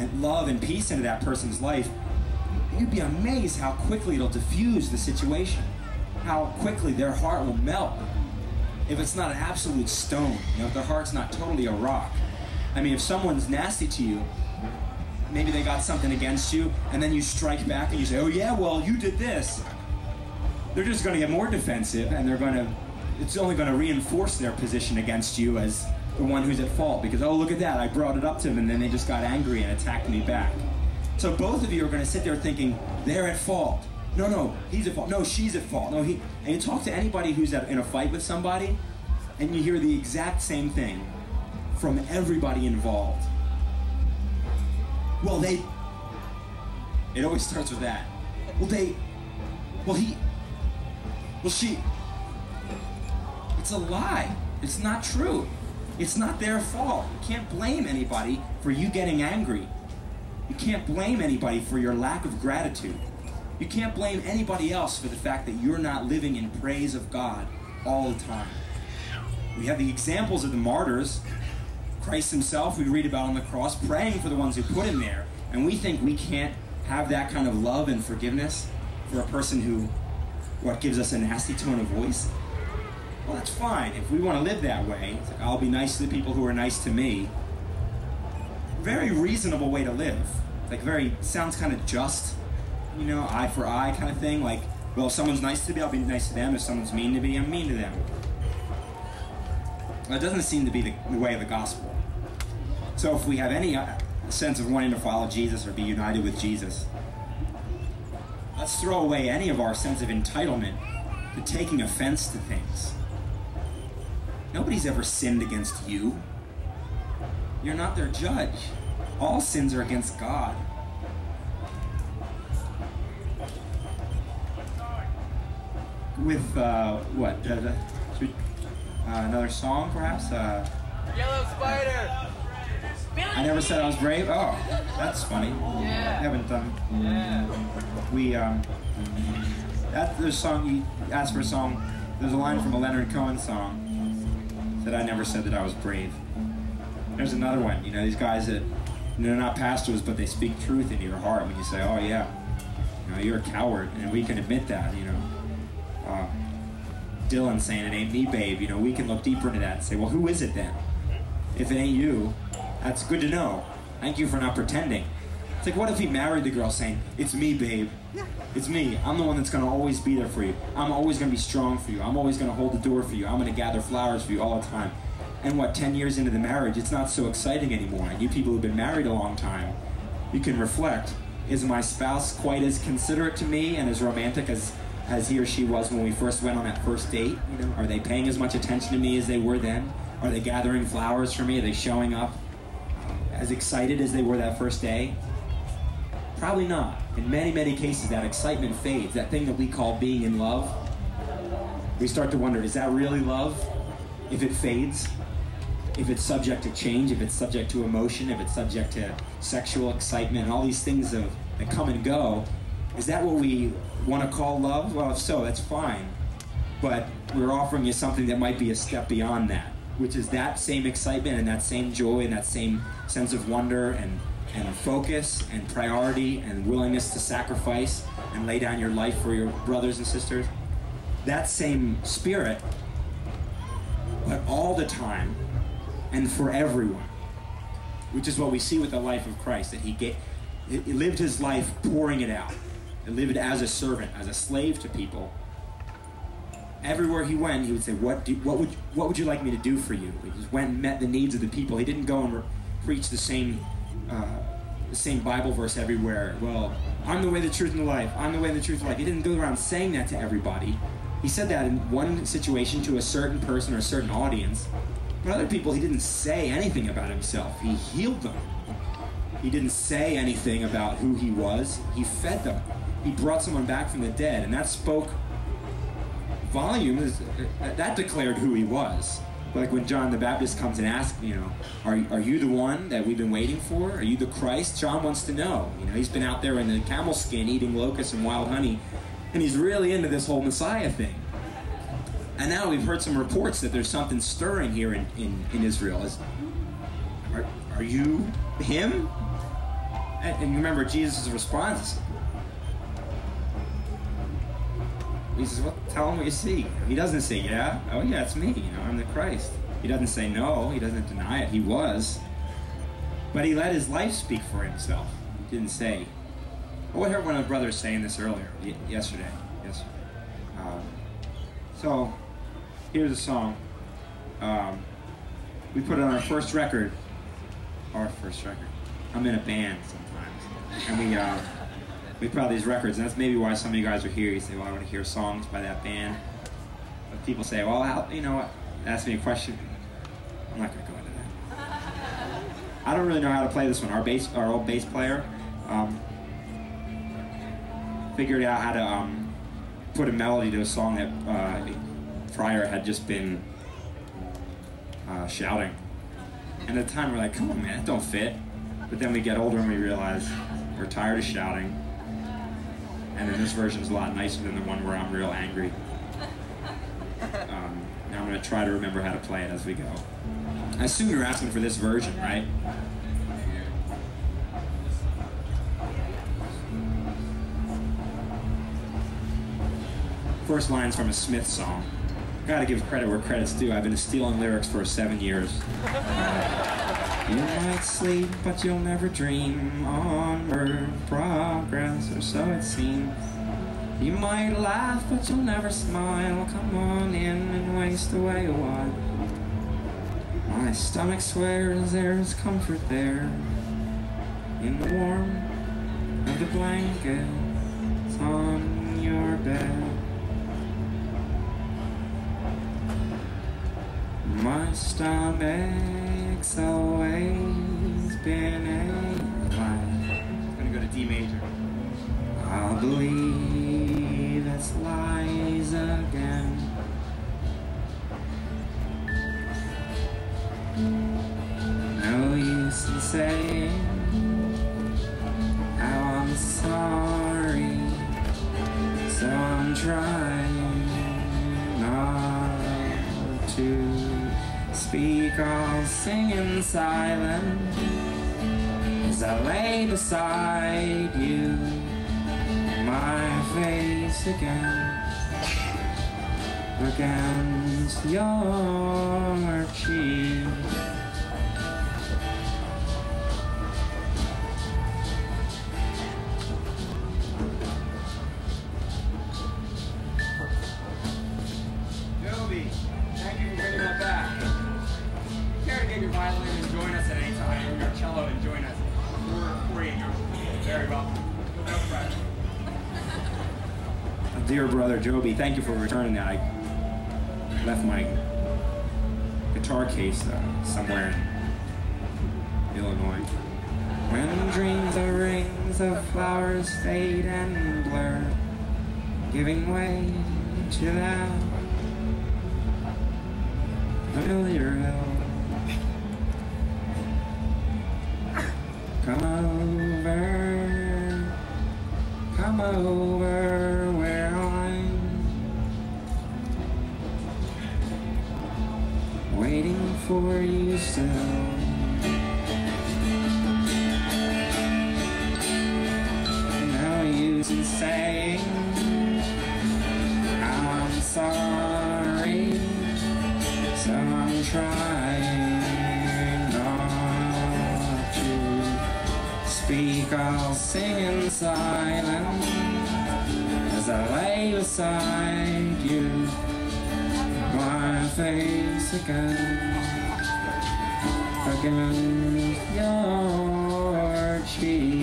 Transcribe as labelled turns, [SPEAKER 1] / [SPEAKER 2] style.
[SPEAKER 1] and love and peace into that person's life, you'd be amazed how quickly it'll diffuse the situation, how quickly their heart will melt if it's not an absolute stone, if their heart's not totally a rock. I mean, if someone's nasty to you, maybe they got something against you, and then you strike back and you say, oh yeah, well, you did this. They're just going to get more defensive, and it's only going to reinforce their position against you as the one who's at fault, because, oh, look at that, I brought it up to them, and then they just got angry and attacked me back. So both of you are going to sit there thinking, they're at fault. No, he's at fault. No, she's at fault. No, And you talk to anybody who's in a fight with somebody, and you hear the exact same thing from everybody involved. Well, it always starts with that. She. It's a lie. It's not true. It's not their fault. You can't blame anybody for you getting angry. You can't blame anybody for your lack of gratitude. You can't blame anybody else for the fact that you're not living in praise of God all the time. We have the examples of the martyrs. Christ himself, we read about on the cross, praying for the ones who put him there. And we think we can't have that kind of love and forgiveness for a person who, gives us a nasty tone of voice. Well, that's fine. If we want to live that way, it's like, I'll be nice to the people who are nice to me. Very reasonable way to live. Sounds kind of just, eye for eye kind of thing. Like, well, if someone's nice to me, I'll be nice to them. If someone's mean to me, I'm mean to them. That doesn't seem to be the way of the gospel. So if we have any sense of wanting to follow Jesus or be united with Jesus, let's throw away any of our sense of entitlement to taking offense to things. Nobody's ever sinned against you. You're not their judge. All sins are against God. With, another song, perhaps?
[SPEAKER 2] Yellow Spider!
[SPEAKER 1] I never said I was brave? Oh, that's funny.
[SPEAKER 2] Yeah.
[SPEAKER 1] I haven't done...
[SPEAKER 2] Yeah.
[SPEAKER 1] There's a song, you asked for a song, there's a line from a Leonard Cohen song that I never said that I was brave. There's another one, these guys that, they're not pastors, but they speak truth into your heart when you say, oh yeah, you're a coward, and we can admit that, Dylan saying it ain't me, babe, we can look deeper into that and say, well, who is it then? If it ain't you, that's good to know. Thank you for not pretending. It's like, what if he married the girl saying, it's me, babe. It's me. I'm the one that's going to always be there for you. I'm always going to be strong for you. I'm always going to hold the door for you. I'm going to gather flowers for you all the time. And 10 years into the marriage, it's not so exciting anymore. And you people who've been married a long time, you can reflect, is my spouse quite as considerate to me and as romantic as he or she was when we first went on that first date? Are they paying as much attention to me as they were then? Are they gathering flowers for me? Are they showing up as excited as they were that first day? Probably not. In many, many cases, that excitement fades. That thing that we call being in love, we start to wonder, is that really love? If it fades, if it's subject to change, if it's subject to emotion, if it's subject to sexual excitement, and all these things that come and go, is that what we want to call love? Well, if so, that's fine. But we're offering you something that might be a step beyond that, which is that same excitement and that same joy and that same sense of wonder and focus and priority and willingness to sacrifice and lay down your life for your brothers and sisters. That same spirit, but all the time and for everyone, which is what we see with the life of Christ, that he lived his life pouring it out. He lived as a servant, as a slave to people. Everywhere he went, he would say, what would you like me to do for you? He just went and met the needs of the people. He didn't go and preach the same Bible verse everywhere. Well, I'm the way, the truth, and the life. I'm the way, the truth, and the life. He didn't go around saying that to everybody. He said that in one situation to a certain person or a certain audience. But other people, he didn't say anything about himself. He healed them. He didn't say anything about who he was. He fed them. He brought someone back from the dead, and that spoke volumes. That declared who he was. Like when John the Baptist comes and asks, are you the one that we've been waiting for? Are you the Christ? John wants to know. He's been out there in the camel skin eating locusts and wild honey, and he's really into this whole Messiah thing. And now we've heard some reports that there's something stirring here in Israel. Are you him? And remember Jesus' response. He says, well, tell him what you see. He doesn't say, yeah, oh yeah, it's me, you know, I'm the Christ. He doesn't say no, he doesn't deny it, he was. But he let his life speak for himself. He didn't say. Oh, I heard one of the brothers saying this earlier, yesterday. So, here's a song. We put it on our first record. I'm in a band sometimes. And we put out these records, and that's maybe why some of you guys are here. You say, well, I want to hear songs by that band. But people say, well, how, you know what, ask me a question. I'm not going to go into that. I don't really know how to play this one. Our old bass player figured out how to put a melody to a song that Fryer had just been shouting. And at the time we're like, come on man, that don't fit. But then we get older and we realize we're tired of shouting. And then this version's a lot nicer than the one where I'm real angry. Now I'm going to try to remember how to play it as we go. I assume you're asking for this version, right? First line's from a Smith song. Gotta give credit where credit's due. I've been stealing lyrics for 7 years. You might sleep, but you'll never dream. Onward progress, or so it seems. You might laugh, but you'll never smile. Come on in and waste away a while. My stomach swears there's comfort there, in the warmth of the blankets on your bed. My stomach's always been a lie. I'm gonna go to D major. I'll believe it's lies again. No use in saying how I'm sorry, so I'm trying not to speak. I'll sing in silence as I lay beside you, my face against your cheek. Joby, thank you for bringing that back. Care to get your violin and join us at any time, or your cello and join us. We're 48 years old. Very welcome. Dear brother Joby, thank you for returning that. I left my guitar case somewhere in Illinois. When dreams of rings of flowers fade and blur, giving way to that familiar hill. Come over where I'm waiting for you still. No use in saying I'm sorry, so I'm trying not to speak. I'll sing in silence as I lay beside you, my face against your cheek.